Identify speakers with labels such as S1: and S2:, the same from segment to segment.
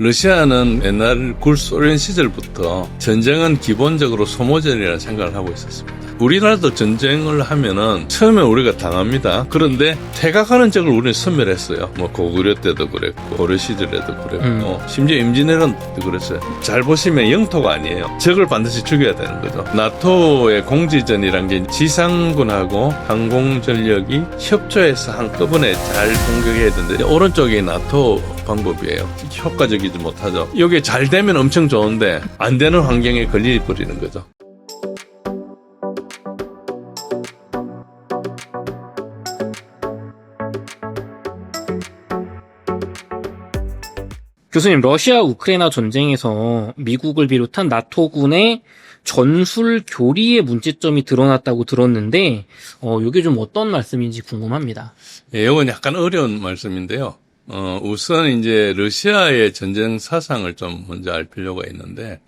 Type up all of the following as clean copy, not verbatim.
S1: 러시아는 옛날 굴소련 시절부터 전쟁은 기본적으로 소모전이라는 생각을 하고 있었습니다. 우리나라도 전쟁을 하면은 처음에 우리가 당합니다. 그런데 퇴각하는 적을 우리는 섬멸했어요. 뭐 고구려 때도 그랬고 고려 시절에도 그랬고 심지어 임진왜란 때도 그랬어요. 잘 보시면 영토가 아니에요. 적을 반드시 죽여야 되는 거죠. 나토의 공지전이란 게 지상군하고 항공전력이 협조해서 한꺼번에 잘 공격해야 되는데 오른쪽이 나토 방법이에요. 효과적이지 못하죠. 이게 잘 되면 엄청 좋은데 안 되는 환경에 걸려버리는 거죠.
S2: 교수님, 러시아 우크라이나 전쟁에서 미국을 비롯한 나토군의 전술 교리의 문제점이 드러났다고 들었는데 이게 좀 어떤 말씀인지 궁금합니다.
S1: 예, 이건 약간 어려운 말씀인데요. 우선 이제 러시아의 전쟁 사상을 좀 먼저 알 필요가 있는데,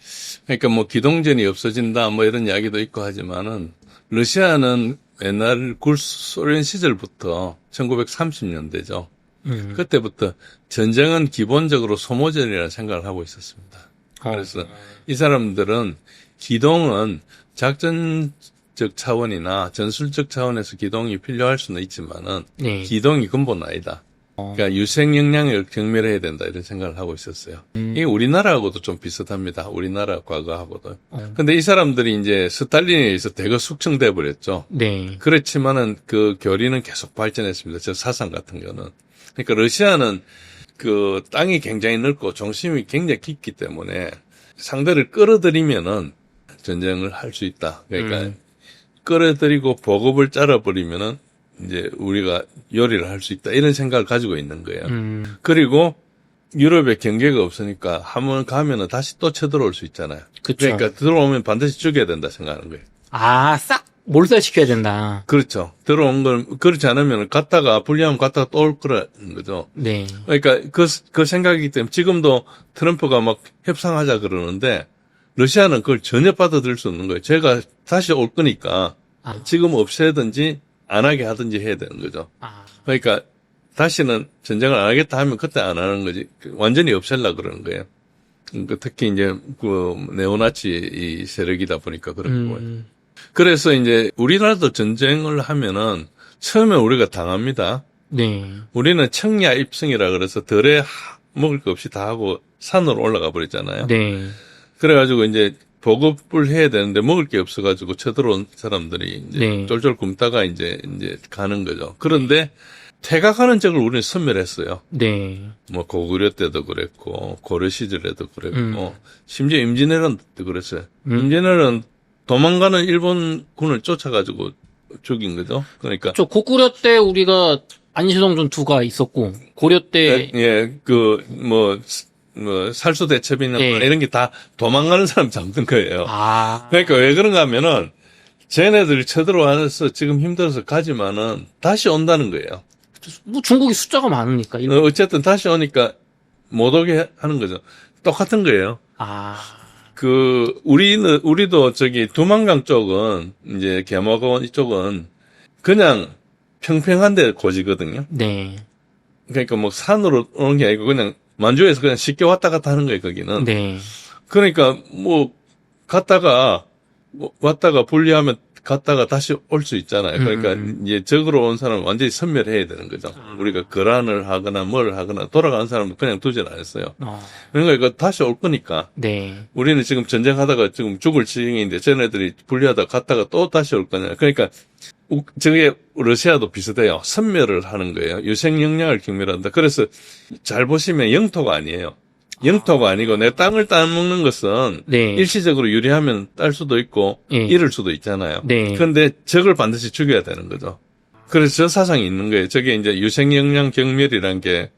S1: 그러니까 뭐 기동전이 없어진다 뭐 이런 이야기도 있고 하지만은 러시아는 옛날 굴소련 시절부터 1930년대죠. 그때부터 전쟁은 기본적으로 소모전이라는 생각을 하고 있었습니다. 그래서 이 사람들은 기동은 작전적 차원이나 전술적 차원에서 기동이 필요할 수는 있지만은 기동이 근본 아니다. 그러니까 유생 역량을 경멸해야 된다 이런 생각을 하고 있었어요. 이게 우리나라하고도 좀 비슷합니다. 우리나라 과거하고도. 근데 이 사람들이 이제 스탈린에 의해서 대거 숙청돼 버렸죠.
S2: 네.
S1: 그렇지만은 그 교리는 계속 발전했습니다. 저 사상 같은 거는. 그러니까 러시아는 그 땅이 굉장히 넓고 중심이 굉장히 깊기 때문에 상대를 끌어들이면은 전쟁을 할 수 있다. 그러니까 끌어들이고 보급을 잘라버리면은 이제 우리가 요리를 할 수 있다. 이런 생각을 가지고 있는 거예요. 그리고 유럽에 경계가 없으니까 한번 가면은 다시 또 쳐들어올 수 있잖아요.
S2: 그쵸.
S1: 그러니까 들어오면 반드시 죽여야 된다 생각하는 거예요.
S2: 싹 몰살시켜야 된다.
S1: 그렇죠. 들어온 걸 그렇지 않으면 갔다가 불리하면 갔다가 또 올 거라는 거죠.
S2: 네.
S1: 그러니까 그 생각이기 때문에 지금도 트럼프가 막 협상하자 그러는데 러시아는 그걸 전혀 받아들일 수 없는 거예요. 제가 다시 올 거니까 지금 없애든지 안 하게 하든지 해야 되는 거죠. 그러니까 다시는 전쟁을 안 하겠다 하면 그때 안 하는 거지. 완전히 없애려고 그러는 거예요. 그러니까 특히 이제 그 네오나치 이 세력이다 보니까 그런 거예요. 그래서 이제 우리나라도 전쟁을 하면은 처음에 우리가 당합니다.
S2: 네.
S1: 우리는 청야 입성이라 그래서 덜에 먹을 거 없이 다 하고 산으로 올라가 버리잖아요.
S2: 네.
S1: 그래가지고 이제 보급을 해야 되는데 먹을 게 없어가지고 쳐들어온 사람들이 이제 쫄쫄 굶다가 이제 가는 거죠. 그런데 퇴각하는 적을 우리는 섬멸했어요.
S2: 네.
S1: 뭐 고구려 때도 그랬고 고려 시절에도 그랬고 심지어 임진왜란 때도 그랬어요. 임진왜란 도망가는 일본군을 쫓아가지고 죽인 거죠. 그러니까
S2: 고구려 때 우리가 안시성 전투가 있었고 고려 때
S1: 살수대첩이나 이런 게 다 도망가는 사람 잡는 거예요. 그러니까 왜 그런가 하면은 쟤네들이 쳐들어와서 지금 힘들어서 가지만은 다시 온다는 거예요.
S2: 뭐 중국이 숫자가 많으니까.
S1: 어쨌든 다시 오니까 못 오게 하는 거죠. 똑같은 거예요. 우리도 저기 두만강 쪽은 이제 개모건 이쪽은 그냥 평평한데 고지거든요.
S2: 네.
S1: 그러니까 뭐 산으로 오는 게 아니고 그냥 만주에서 그냥 쉽게 왔다 갔다 하는 거예요, 거기는.
S2: 네.
S1: 그러니까 뭐 왔다가 분리하면 갔다가 다시 올 수 있잖아요. 그러니까 이제 적으로 온 사람은 완전히 섬멸해야 되는 거죠. 우리가 거란을 하거나 뭘 하거나 돌아가는 사람은 그냥 두질 않았어요. 그러니까 이거 다시 올 거니까.
S2: 네.
S1: 우리는 지금 전쟁하다가 지금 죽을 지경인데 쟤네들이 분리하다 갔다가 또 다시 올 거냐. 그러니까 저게 러시아도 비슷해요. 섬멸을 하는 거예요. 유생 역량을 경멸한다. 그래서 잘 보시면 영토가 아니에요. 영토가 아니고 내 땅을 따먹는 것은 일시적으로 유리하면 딸 수도 있고 잃을 수도 있잖아요. 그런데 적을 반드시 죽여야 되는 거죠. 그래서 저 사상이 있는 거예요. 저게 이제 유생 역량 경멸이란 게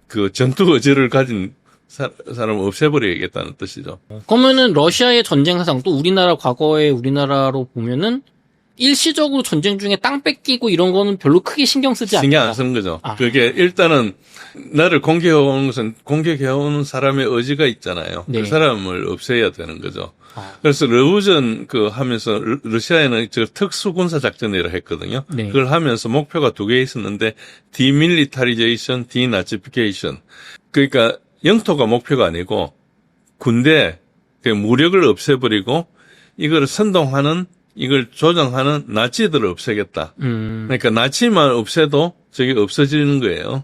S1: 그 전투 의지를 가진 사람을 없애버려야겠다는 뜻이죠.
S2: 그러면은 러시아의 전쟁 사상 또 과거의 우리나라로 보면은 일시적으로 전쟁 중에 땅 뺏기고 이런 거는 별로 크게 신경 쓰지 않는다.
S1: 신경 안 쓰는 거죠. 그게 일단은 나를 공격해오는 것은 공격해오는 사람의 의지가 있잖아요. 그 사람을 없애야 되는 거죠. 그래서 러우전 하면서 러시아에는 특수 군사 작전이라 했거든요. 그걸 하면서 목표가 두 개 있었는데 디밀리타리제이션, 디나치피케이션. 그러니까 영토가 목표가 아니고 군대, 그 무력을 없애버리고 이걸 선동하는, 이걸 조정하는 나치들을 없애겠다. 그러니까 나치만 없애도 저게 없어지는 거예요.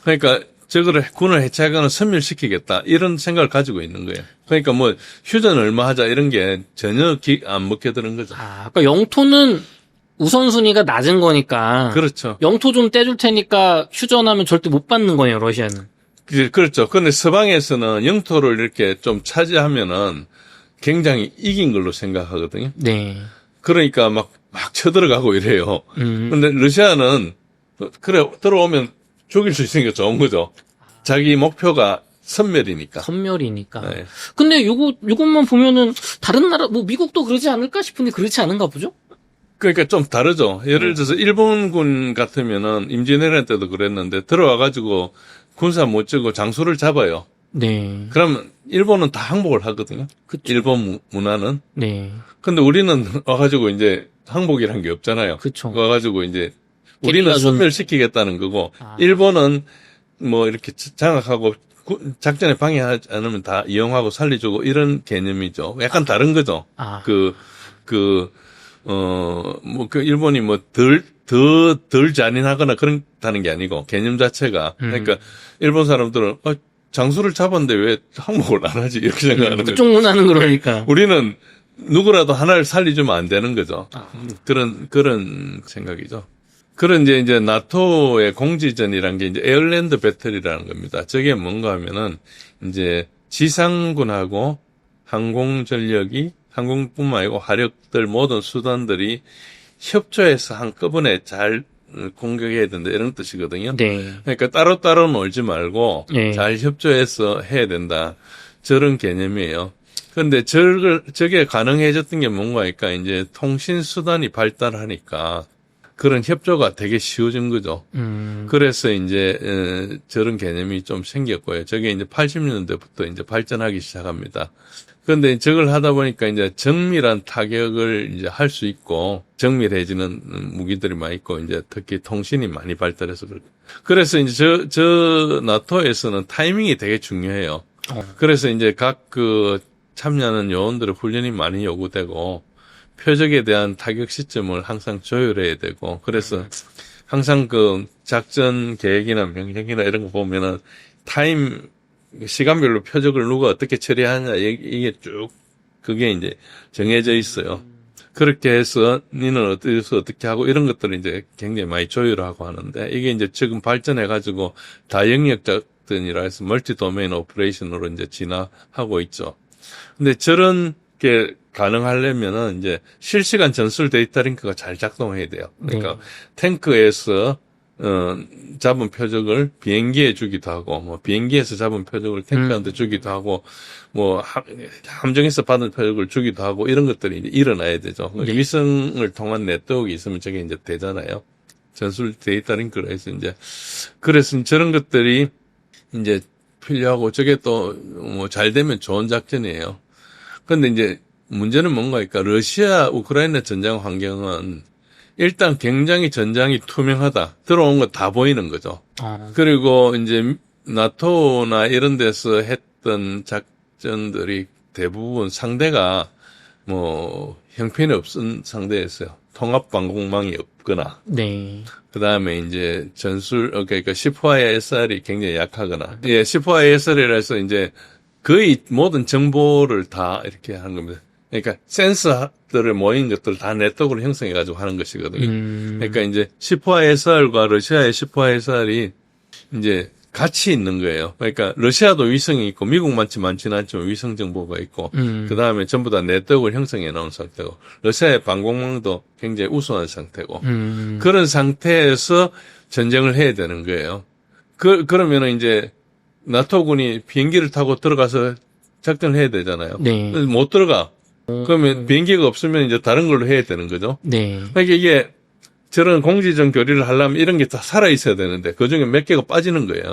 S1: 그러니까 저거를 군을 해체하거나 섬멸시키겠다 이런 생각을 가지고 있는 거예요. 그러니까 뭐 휴전 얼마 하자 이런 게 전혀 안 먹혀드는 거죠.
S2: 그러니까 영토는 우선순위가 낮은 거니까.
S1: 그렇죠.
S2: 영토 좀 떼줄 테니까 휴전하면 절대 못 받는 거예요, 러시아는.
S1: 그렇죠. 그런데 서방에서는 영토를 이렇게 좀 차지하면은 굉장히 이긴 걸로 생각하거든요.
S2: 네.
S1: 그러니까 막 쳐들어가고 이래요. 근데 러시아는 그래 들어오면 죽일 수 있으니까 좋은 거죠. 자기 목표가 선멸이니까.
S2: 선멸이니까.
S1: 네.
S2: 근데 요것만 보면은 다른 나라, 뭐 미국도 그러지 않을까 싶은데 그렇지 않은가 보죠?
S1: 그러니까 좀 다르죠. 예를 들어서 일본군 같으면은 임진왜란 때도 그랬는데 들어와가지고 군사 못 지고 장소를 잡아요.
S2: 네.
S1: 그러면 일본은 다 항복을 하거든요.
S2: 그쵸.
S1: 일본 문화는.
S2: 네.
S1: 근데 우리는 와가지고 이제 항복이란 게 없잖아요.
S2: 그쵸.
S1: 와가지고 이제 우리는
S2: 게릴라전.
S1: 섬멸시키겠다는 거고 일본은 뭐 이렇게 장악하고 작전에 방해하지 않으면 다 이용하고 살려주고 이런 개념이죠. 약간 다른 거죠. 뭐 그 일본이 뭐 덜 잔인하거나 그렇다는 게 아니고 개념 자체가 그러니까 일본 사람들은 장수를 잡았는데 왜 항복을 안 하지 이렇게 생각하는 거죠.
S2: 그쪽 문화는 그러니까.
S1: 우리는 누구라도 하나를 살려주면 안 되는 거죠. 그런 생각이죠. 그런 이제 나토의 공지전이란 게 이제 에어랜드 배틀이라는 겁니다. 저게 뭔가 하면은 이제 지상군하고 항공전력이 항공뿐만 아니고 화력들 모든 수단들이 협조해서 한꺼번에 잘 공격해야 된다 이런 뜻이거든요.
S2: 네.
S1: 그러니까 따로따로 놀지 말고
S2: 네.
S1: 잘 협조해서 해야 된다. 저런 개념이에요. 그런데 저게 가능해졌던 게 뭔가 하니까 이제 통신 수단이 발달하니까 그런 협조가 되게 쉬워진 거죠. 그래서 이제 저런 개념이 좀 생겼고요. 저게 이제 80년대부터 이제 발전하기 시작합니다. 그런데 저걸 하다 보니까 이제 정밀한 타격을 이제 할 수 있고 정밀해지는 무기들이 많이 있고 이제 특히 통신이 많이 발달해서 그래서 이제 저 나토에서는 타이밍이 되게 중요해요. 그래서 이제 각 참여하는 요원들의 훈련이 많이 요구되고 표적에 대한 타격 시점을 항상 조율해야 되고 그래서 항상 작전 계획이나 명령이나 이런 거 보면은 시간별로 표적을 누가 어떻게 처리하냐 이게 쭉 그게 이제 정해져 있어요. 그렇게 해서 니는 어디서 어떻게 하고 이런 것들을 이제 굉장히 많이 조율하고 하는데 이게 이제 지금 발전해 가지고 다영역 작전이라 해서 멀티 도메인 오퍼레이션으로 이제 진화하고 있죠. 근데 저런 게 가능하려면은 이제 실시간 전술 데이터 링크가 잘 작동해야 돼요. 그러니까 탱크에서 잡은 표적을 비행기에 주기도 하고, 뭐 비행기에서 잡은 표적을 탱크한테 주기도 하고, 뭐 함정에서 받은 표적을 주기도 하고 이런 것들이 이제 일어나야 되죠. 위성을 통한 네트워크가 있으면 저게 이제 되잖아요. 전술 데이터 링크로 해서 이제 그래서 저런 것들이 이제 필요하고 저게 또 뭐 잘 되면 좋은 작전이에요. 그런데 이제 문제는 뭔가니까 러시아 우크라이나 전장 환경은 일단 굉장히 전장이 투명하다. 들어온 거 다 보이는 거죠. 그리고 이제 나토나 이런 데서 했던 작전들이 대부분 상대가 뭐 형편이 없은 상대였어요. 통합 방공망이 없거나.
S2: 네.
S1: 그다음에 이제 그러니까 C4ISR이 굉장히 약하거나. 예, C4ISR이라서 이제 거의 모든 정보를 다 이렇게 하는 겁니다. 그러니까 센서들을 모인 것들을 다 네트워크로 형성해가지고 하는 것이거든요. 그러니까 이제 C4ISR과 러시아의 C4ISR이 이제 같이 있는 거예요. 그러니까 러시아도 위성이 있고 미국만치 많지는 않지만 위성 정보가 있고 그 다음에 전부 다 네트워크를 형성해 놓은 상태고 러시아의 방공망도 굉장히 우수한 상태고 그런 상태에서 전쟁을 해야 되는 거예요. 그러면은 이제 나토군이 비행기를 타고 들어가서 작전을 해야 되잖아요.
S2: 네.
S1: 못 들어가. 그러면 비행기가 없으면 이제 다른 걸로 해야 되는 거죠.
S2: 네.
S1: 그러니까 이게 저런 공지전 교리를 하려면 이런 게 다 살아있어야 되는데 그중에 몇 개가 빠지는 거예요.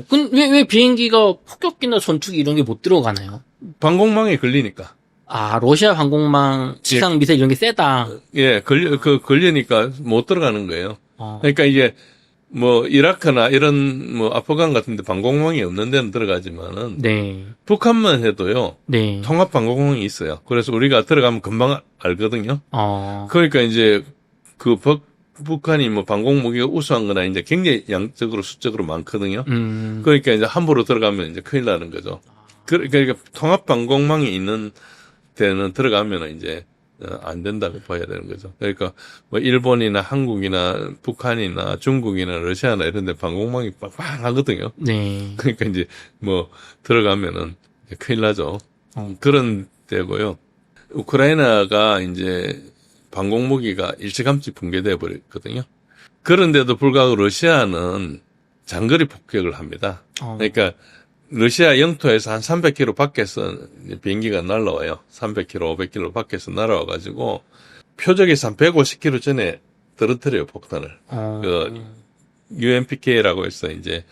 S2: 근데 왜 비행기가 폭격기나 전투기 이런 게 못 들어가나요?
S1: 방공망에 걸리니까.
S2: 러시아 방공망 지상 미사일 이런 게 세다.
S1: 예, 걸리니까 못 들어가는 거예요. 그러니까 이게 뭐 이라크나 이런 뭐 아프간 같은데 방공망이 없는 데는 들어가지만은
S2: 네.
S1: 북한만 해도요.
S2: 네.
S1: 통합 방공망이 있어요. 그래서 우리가 들어가면 금방 알거든요. 그러니까 이제 그 북한이 뭐 방공 무기가 우수한 거나 이제 굉장히 양적으로 수적으로 많거든요. 그러니까 이제 함부로 들어가면 이제 큰일 나는 거죠. 그러니까 통합 방공망이 있는 데는 들어가면 이제 안 된다고 봐야 되는 거죠. 그러니까 뭐 일본이나 한국이나 북한이나 중국이나 러시아나 이런 데 방공망이 빵빵하거든요.
S2: 네.
S1: 그러니까 이제 뭐 들어가면은 이제 큰일 나죠. 그런 데고요. 우크라이나가 이제 방공무기가 일찌감치 붕괴돼 버렸거든요. 그런데도 불구하고 러시아는 장거리 폭격을 합니다. 그러니까 러시아 영토에서 한 300km 밖에서 비행기가 날라와요. 300km, 500km 밖에서 날아와가지고 표적에서 한 150km 전에 떨어뜨려요, 폭탄을. 그 UMPK라고 해서 이제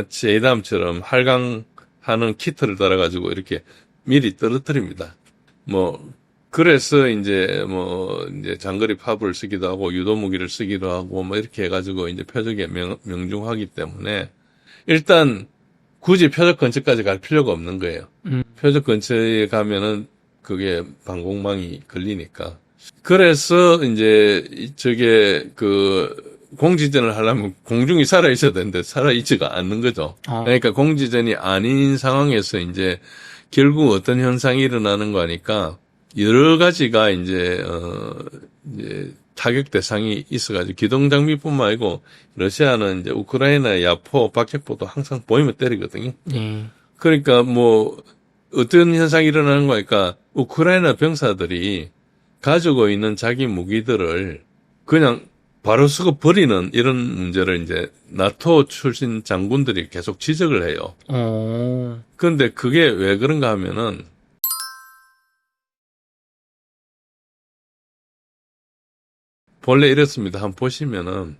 S1: 제이담처럼 할강하는 키트를 달아가지고 이렇게 미리 떨어뜨립니다. 뭐 그래서 이제 장거리 파브를 쓰기도 하고 유도 무기를 쓰기도 하고 뭐 이렇게 해가지고 이제 표적에 명중하기 때문에 일단 굳이 표적 근처까지 갈 필요가 없는 거예요. 표적 근처에 가면은 그게 방공망이 걸리니까. 그래서 이제 저게 그 공지전을 하려면 공중이 살아 있어야 되는데 살아 있지가 않는 거죠. 그러니까 공지전이 아닌 상황에서 이제 결국 어떤 현상이 일어나는 거니까 여러 가지가 이제 타격 대상이 있어가지고 기동 장비뿐만 아니고 러시아는 이제 우크라이나의 야포, 박격포도 항상 보이면 때리거든요. 그러니까 뭐 어떤 현상이 일어나는 거니까 우크라이나 병사들이 가지고 있는 자기 무기들을 그냥 바로 쓰고 버리는 이런 문제를 이제 나토 출신 장군들이 계속 지적을 해요. 그런데 그게 왜 그런가 하면은 본래 이렇습니다. 한번 보시면은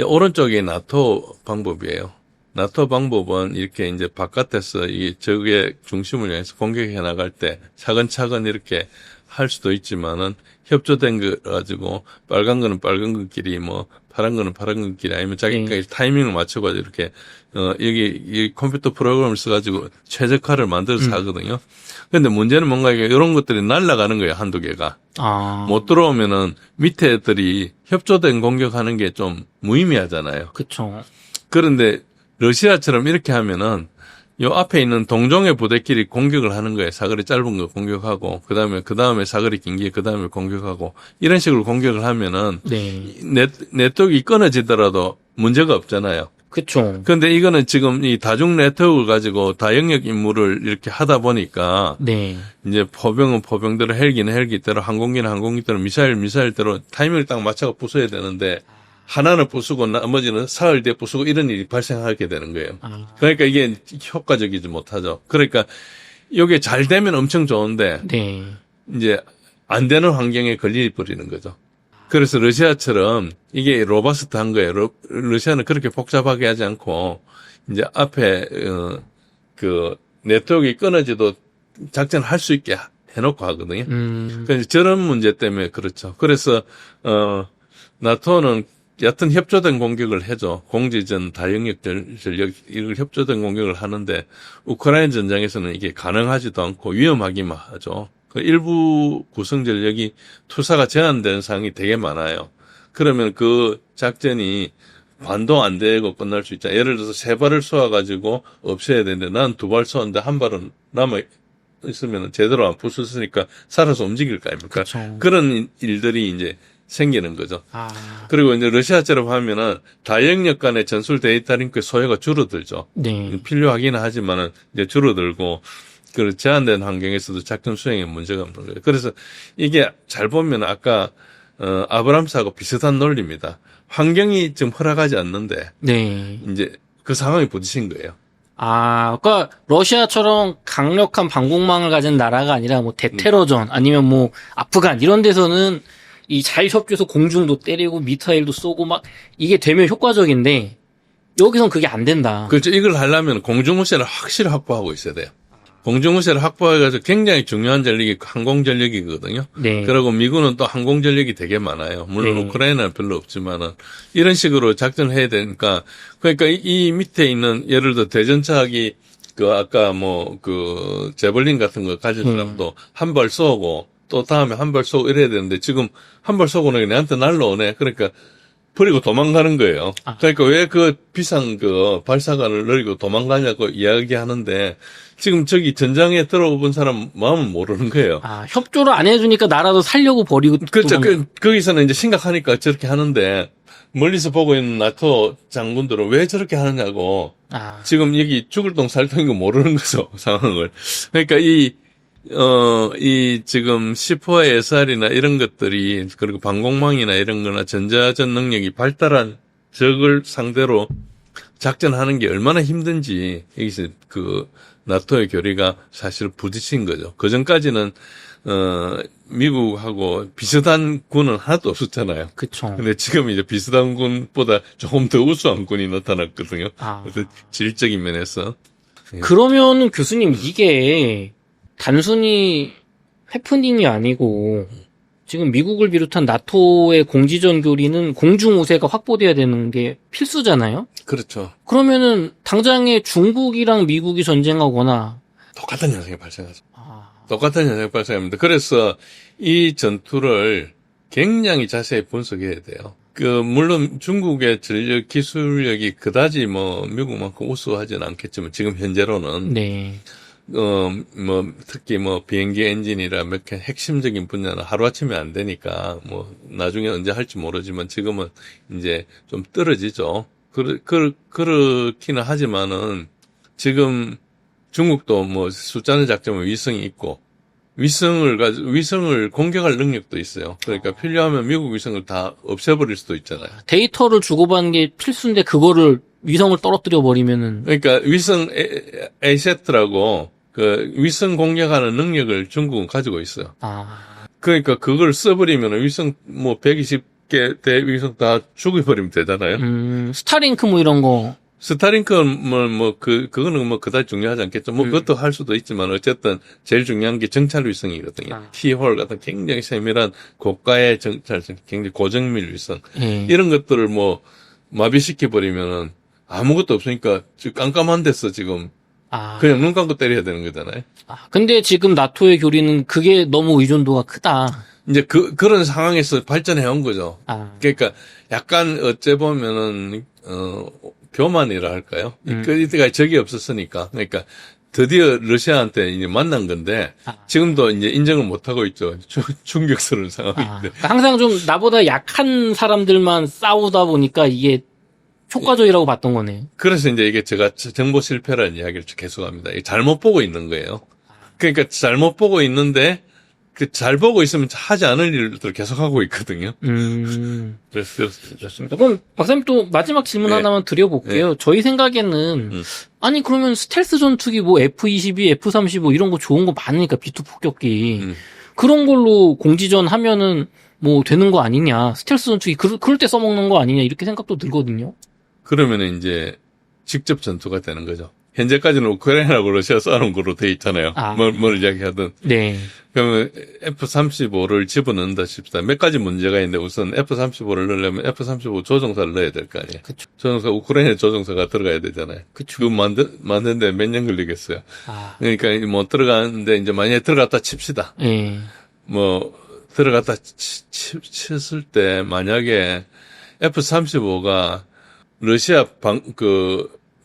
S1: 오른쪽이 나토 방법이에요. 나토 방법은 이렇게 이제 바깥에서 이 적의 중심을 향해서 공격해 나갈 때 차근차근 이렇게 할 수도 있지만은 협조된 거 가지고 빨간 거는 빨간 것끼리 뭐 파란 거는 파란 것끼리 아니면 자기가 타이밍을 맞춰가지고 이렇게 여기 이 컴퓨터 프로그램을 써가지고 최적화를 만들어서 하거든요. 근데 문제는 뭔가 이런 것들이 날아가는 거예요. 한두 개가. 못 들어오면은 밑에 애들이 협조된 공격하는 게 좀 무의미하잖아요.
S2: 그쵸.
S1: 그런데 러시아처럼 이렇게 하면은 요 앞에 있는 동종의 부대끼리 공격을 하는 거예요. 사거리 짧은 거 공격하고 그다음에 사거리 긴 게 그다음에 공격하고 이런 식으로 공격을 하면은 네트워크가 끊어지더라도 문제가 없잖아요.
S2: 그쵸.
S1: 근데 이거는 지금 이 다중 네트워크를 가지고 다영역 임무를 이렇게 하다 보니까 이제 포병은 포병대로 헬기는 헬기대로 항공기는 항공기대로 미사일대로 타이밍을 딱 맞춰서 부숴야 되는데 하나는 부수고 나머지는 사흘 뒤에 부수고 이런 일이 발생하게 되는 거예요. 그러니까 이게 효과적이지 못하죠. 그러니까 이게 잘 되면 엄청 좋은데 이제 안 되는 환경에 걸려버리는 거죠. 그래서 러시아처럼 이게 로버스트한 거예요. 러시아는 그렇게 복잡하게 하지 않고 이제 앞에 그 네트워크가 끊어지도 작전을 할 수 있게 해놓고 하거든요. 그래서 저런 문제 때문에 그렇죠. 그래서 나토는 여하튼 협조된 공격을 해줘. 공지전, 다영역 전력, 이걸 협조된 공격을 하는데, 우크라이나 전장에서는 이게 가능하지도 않고 위험하기만 하죠. 그 일부 구성 전력이 투사가 제한되는 상황이 되게 많아요. 그러면 그 작전이 반도 안 되고 끝날 수 있잖아요. 예를 들어서 3발을 쏘아가지고 없애야 되는데, 난 2발 쏘았는데 1발은 남아있으면 제대로 안 부쉈으니까 살아서 움직일 거 아닙니까?
S2: 그쵸.
S1: 그런 일들이 이제 생기는 거죠. 그리고 이제 러시아처럼 하면은 다영역 간의 전술 데이터 링크의 소요가 줄어들죠. 필요하기는 하지만은 이제 줄어들고 그 제한된 환경에서도 작전 수행에 문제가 없는 거예요. 그래서 이게 잘 보면 아까 아브람스하고 비슷한 논리입니다. 환경이 지금 허락하지 않는데 이제 그 상황에 부딪힌 거예요.
S2: 그러니까 러시아처럼 강력한 방공망을 가진 나라가 아니라 뭐 대테러전 아니면 뭐 아프간 이런 데서는 이 잘 협조해서 공중도 때리고 미사일도 쏘고 막 이게 되면 효과적인데 여기선 그게 안 된다.
S1: 그렇죠. 이걸 하려면 공중무시를 확실히 확보하고 있어야 돼요. 공중우세를 확보해가지고 굉장히 중요한 전력이 항공전력이거든요.
S2: 네.
S1: 그리고 미군은 또 항공전력이 되게 많아요. 물론
S2: 네.
S1: 우크라이나는 별로 없지만은 이런 식으로 작전을 해야 되니까 그러니까 이 밑에 있는 예를 들어 대전차기 그 아까 뭐 그 제벌린 같은 거 가진 사람도 한 발 쏘고 또 다음에 한 발 쏘고 이래야 되는데 지금 한 발 쏘고 나니 내한테 날라오네. 그러니까 버리고 도망가는 거예요. 그러니까 왜 그 비싼 그 발사관을 버리고 도망가냐고 이야기하는데 지금 저기 전장에 들어본 사람 마음은 모르는 거예요.
S2: 아, 협조를 안 해주니까 나라도 살려고 버리고.
S1: 그렇죠. 거기서는 이제 심각하니까 저렇게 하는데 멀리서 보고 있는 나토 장군들은 왜 저렇게 하느냐고
S2: 아,
S1: 지금 여기 죽을 똥 살 똥인 거 모르는 거죠, 상황을. 그러니까 이 지금 C4의 SR이나 이런 것들이 그리고 방공망이나 이런 거나 전자전 능력이 발달한 적을 상대로 작전하는 게 얼마나 힘든지 여기서 그 나토의 교리가 사실 부딪힌 거죠. 그 전까지는 미국하고 비슷한 군은 하나도 없었잖아요.
S2: 그쵸.
S1: 근데 지금 이제 비슷한 군보다 조금 더 우수한 군이 나타났거든요.
S2: 아.
S1: 그래서 질적인 면에서.
S2: 그러면 교수님, 이게 단순히 해프닝이 아니고 지금 미국을 비롯한 나토의 공지전 교리는 공중우세가 확보돼야 되는 게 필수잖아요?
S1: 그렇죠.
S2: 그러면은 당장에 중국이랑 미국이 전쟁하거나
S1: 똑같은 현상이 발생하죠.
S2: 아,
S1: 똑같은 현상이 발생합니다. 그래서 이 전투를 굉장히 자세히 분석해야 돼요. 물론 중국의 전력 기술력이 그다지 뭐 미국만큼 우수하지는 않겠지만 지금 현재로는
S2: 네.
S1: 특히 비행기 엔진이라 몇 개 핵심적인 분야는 하루아침에 안 되니까, 나중에 언제 할지 모르지만 지금은 이제 좀 떨어지죠. 그렇기는 하지만은 지금 중국도 숫자는 작지만 위성이 있고, 위성을 공격할 능력도 있어요. 그러니까 필요하면 미국 위성을 다 없애버릴 수도 있잖아요.
S2: 데이터를 주고받는 게 필수인데 그거를 위성을 떨어뜨려 버리면은
S1: 그러니까 위성 에이세트라고 그 위성 공격하는 능력을 중국은 가지고 있어요.
S2: 아,
S1: 그러니까 그걸 써버리면 위성 120개 대 위성 다 죽여버리면 되잖아요.
S2: 스타링크 이런 거.
S1: 스타링크는 그거는 그다지 중요하지 않겠죠. 그것도 할 수도 있지만 어쨌든 제일 중요한 게 정찰 위성이거든요. 키홀 같은 굉장히 세밀한 고가의 정찰, 굉장히 고정밀 위성. 이런 것들을 마비시켜버리면은 아무것도 없으니까 지금 깜깜한 데서 지금 그냥 눈 감고 때려야 되는 거잖아요.
S2: 근데 지금 나토의 교리는 그게 너무 의존도가 크다.
S1: 이제 그런 상황에서 발전해 온 거죠. 그러니까 약간 어째 보면은, 교만이라 할까요? 이때가 적이 없었으니까. 그러니까 드디어 러시아한테 이제 만난 건데, 지금도 이제 인정을 못하고 있죠. 충격스러운 상황인데.
S2: 그러니까 항상 좀 나보다 약한 사람들만 싸우다 보니까 이게 효과적이라고 봤던 거네요.
S1: 그래서 이제 이게 제가 정보 실패라는 이야기를 계속합니다. 잘못 보고 있는 거예요. 그러니까 잘못 보고 있는데 잘 보고 있으면 하지 않을 일들을 계속하고 있거든요. 그래서
S2: 좋습니다. 그럼 박사님 또 마지막 질문 하나만 드려볼게요. 저희 생각에는 아니 그러면 스텔스 전투기 F-22, F-35 이런 거 좋은 거 많으니까 B2 폭격기 그런 걸로 공지전 하면은 되는 거 아니냐. 스텔스 전투기 그럴 때 써먹는 거 아니냐 이렇게 생각도 들거든요.
S1: 그러면은 이제 직접 전투가 되는 거죠. 현재까지는 우크라이나하고 러시아 싸우는 거로 돼 있잖아요. 뭘 이야기하든.
S2: 네.
S1: 그러면 F-35를 집어넣는다 싶다. 몇 가지 문제가 있는데 우선 F-35를 넣으려면 F-35 조종사를 넣어야 될 거 아니에요.
S2: 그쵸.
S1: 조종사, 우크라이나 조종사가 들어가야 되잖아요.
S2: 그쵸.
S1: 그거 만드는데 몇 년 걸리겠어요. 그러니까 들어가는데 이제 만약에 들어갔다 칩시다. 들어갔다 쳤을 때 만약에 F-35가 러시아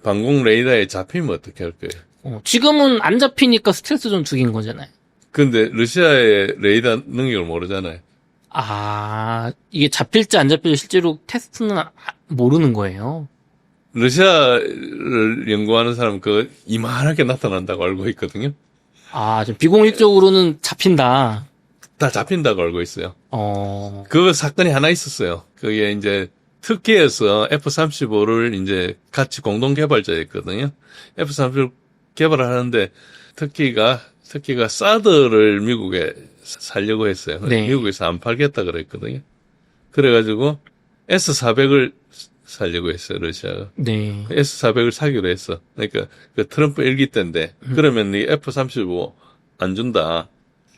S1: 방공 레이더에 잡히면 어떻게 할 거예요?
S2: 지금은 안 잡히니까 스텔스 전투기인 거잖아요.
S1: 근데 러시아의 레이더 능력을 모르잖아요.
S2: 이게 잡힐지 안 잡힐지 실제로 테스트는 모르는 거예요.
S1: 러시아를 연구하는 사람은 이만하게 나타난다고 알고 있거든요.
S2: 좀 비공식적으로는 잡힌다.
S1: 다 잡힌다고 알고 있어요. 그 사건이 하나 있었어요. 그게 이제 터키에서 F-35를 이제 같이 공동 개발자였거든요. F-35 개발을 하는데 터키가 사드를 미국에 살려고 했어요. 미국에서 안 팔겠다 그랬거든요. 그래가지고 S-400을 살려고 했어요, 러시아가.
S2: 네.
S1: S-400을 사기로 했어. 그러니까 그 트럼프 일기 때인데 그러면 네 F-35 안 준다.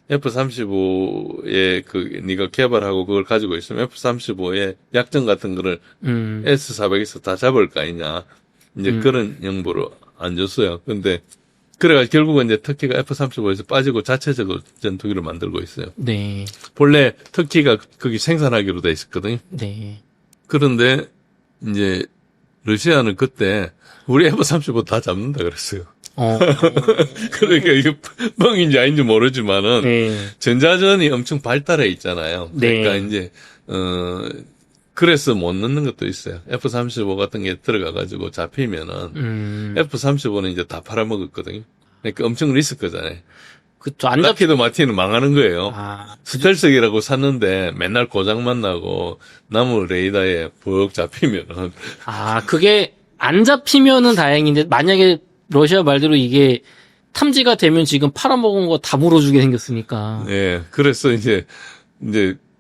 S1: F-35에 네가 개발하고 그걸 가지고 있으면 F-35의 약점 같은 거를 S-400에서 다 잡을 거 아니냐. 이제 그런 정보로 안 줬어요. 근데 그래가지고 결국은 이제 터키가 F-35에서 빠지고 자체적으로 전투기를 만들고 있어요.
S2: 네.
S1: 본래 터키가 거기 생산하기로 돼 있었거든요.
S2: 네.
S1: 그런데 이제 러시아는 그때 우리 F-35 다 잡는다 그랬어요. 그러니까 이게 뻥인지 아닌지 모르지만은
S2: 네.
S1: 전자전이 엄청 발달해 있잖아요.
S2: 네.
S1: 그러니까 이제 그래서 못 넣는 것도 있어요. F-35 같은 게 들어가가지고 잡히면은 F-35는 이제 다 팔아먹었거든요. 그러니까 엄청 리스크잖아요.
S2: 그쵸. 안
S1: 락히드 마틴은 망하는 거예요.
S2: 아,
S1: 스텔스기라고 샀는데 맨날 고장만 나고 나무 레이더에 푹 잡히면은
S2: 그게 안 잡히면은 다행인데, 만약에 러시아 말대로 이게 탐지가 되면 지금 팔아먹은 거 다 물어주게 생겼으니까.
S1: 예, 그래서 이제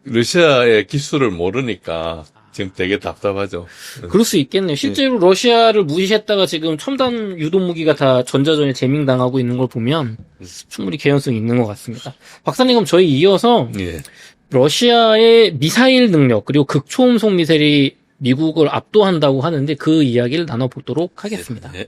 S1: 러시아의 기술을 모르니까 지금 되게 답답하죠.
S2: 그럴 수 있겠네요. 실제로 러시아를 무시했다가 지금 첨단 유도무기가 다 전자전에 제밍당하고 있는 걸 보면 충분히 개연성이 있는 것 같습니다. 박사님, 그럼 저희 이어서
S1: 예.
S2: 러시아의 미사일 능력 그리고 극초음속 미사일이 미국을 압도한다고 하는데 그 이야기를 나눠보도록 하겠습니다.
S1: 예.